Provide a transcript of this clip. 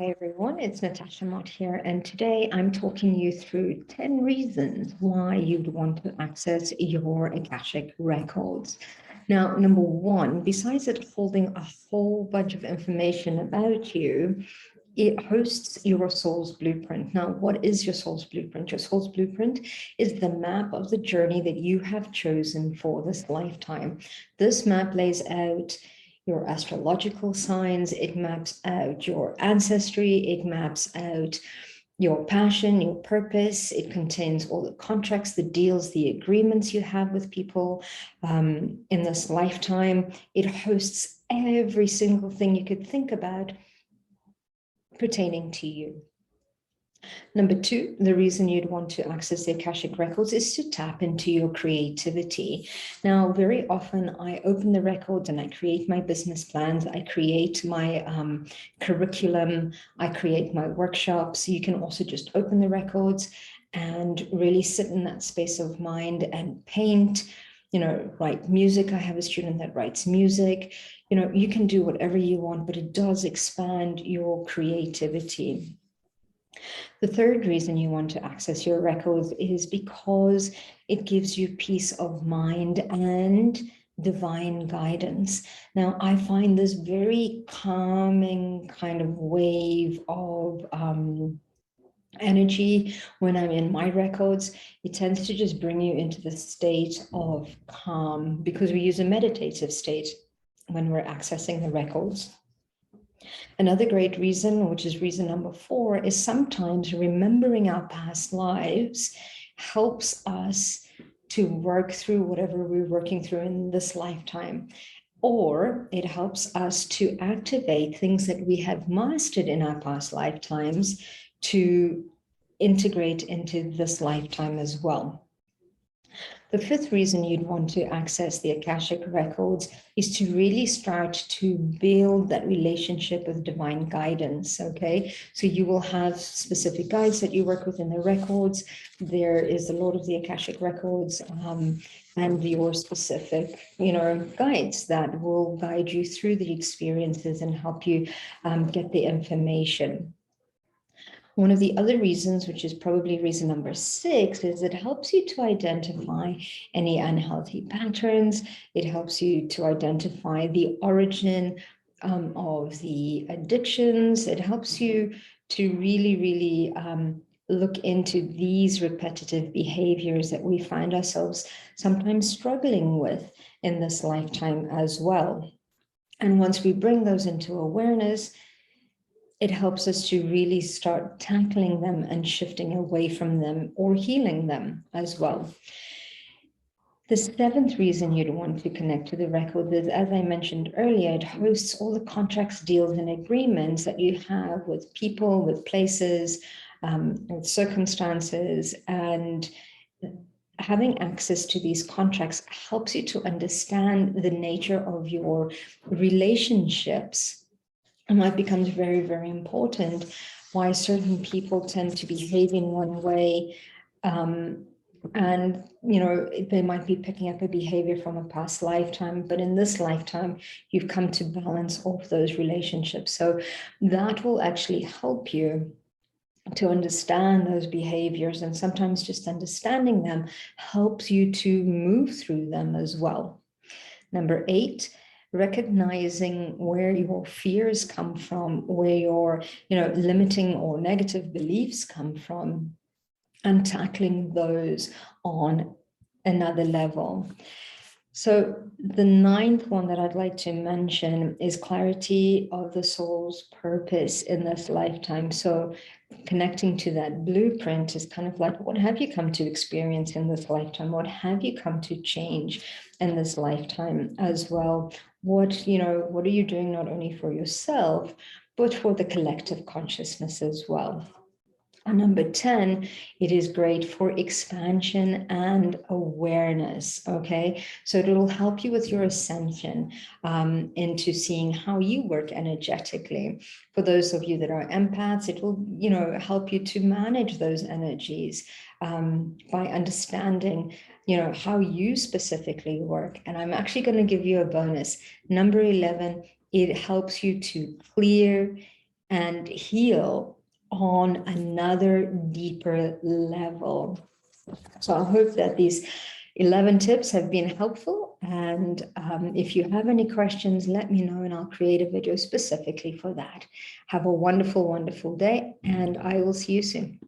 Hi everyone, it's Natasha Mott here, and today I'm talking you through 10 reasons why you'd want to access your Akashic Records. Now, number one, besides it holding a whole bunch of information about you, it hosts your soul's blueprint. Now, what is your soul's blueprint? Your soul's blueprint is the map of the journey that you have chosen for this lifetime. This map lays out your astrological signs, it maps out your ancestry, it maps out your passion, your purpose. It contains all the contracts, the deals, the agreements you have with people in this lifetime. It hosts every single thing you could think about pertaining to you. Number two, the reason you'd want to access the Akashic Records is to tap into your creativity. Now, very often I open the records and I create my business plans, I create my curriculum, I create my workshops. You can also just open the records and really sit in that space of mind and paint, write music. I have a student that writes music. You can do whatever you want, but it does expand your creativity. The third reason you want to access your records is because it gives you peace of mind and divine guidance. Now, I find this very calming kind of wave of energy when I'm in my records. It tends to just bring you into the state of calm because we use a meditative state when we're accessing the records. Another great reason, which is reason number four, is sometimes remembering our past lives helps us to work through whatever we're working through in this lifetime. Or it helps us to activate things that we have mastered in our past lifetimes to integrate into this lifetime as well. The fifth reason you'd want to access the Akashic Records is to really start to build that relationship with divine guidance, okay? So you will have specific guides that you work with in the records. There is the Lord of the Akashic Records and your specific, guides that will guide you through the experiences and help you get the information. One of the other reasons, which is probably reason number six, is it helps you to identify any unhealthy patterns. It helps you to identify the origin of the addictions. It helps you to really look into these repetitive behaviors that we find ourselves sometimes struggling with in this lifetime as well. And once we bring those into awareness, it helps us to really start tackling them and shifting away from them or healing them as well. The seventh reason you'd want to connect to the record is, as I mentioned earlier, it hosts all the contracts, deals, and agreements that you have with people, with places, with circumstances, and having access to these contracts helps you to understand the nature of your relationships. And that becomes very, very important, why certain people tend to behave in one way. And, they might be picking up a behavior from a past lifetime, but in this lifetime, you've come to balance off those relationships. So that will actually help you to understand those behaviors. And sometimes just understanding them helps you to move through them as well. Number eight, recognizing where your fears come from, where your, limiting or negative beliefs come from, and tackling those on another level. So the ninth one that I'd like to mention is clarity of the soul's purpose in this lifetime. So connecting to that blueprint is kind of like, what have you come to experience in this lifetime? What have you come to change in this lifetime as well? What are you doing not only for yourself, but for the collective consciousness as well? And number 10, it is great for expansion and awareness, okay? So it'll help you with your ascension into seeing how you work energetically. For those of you that are empaths, it will, help you to manage those energies by understanding, how you specifically work. And I'm actually going to give you a bonus. Number 11, it helps you to clear and heal on another deeper level. So I hope that these 11 tips have been helpful. And if you have any questions, let me know and I'll create a video specifically for that. Have a wonderful, wonderful day, and I will see you soon.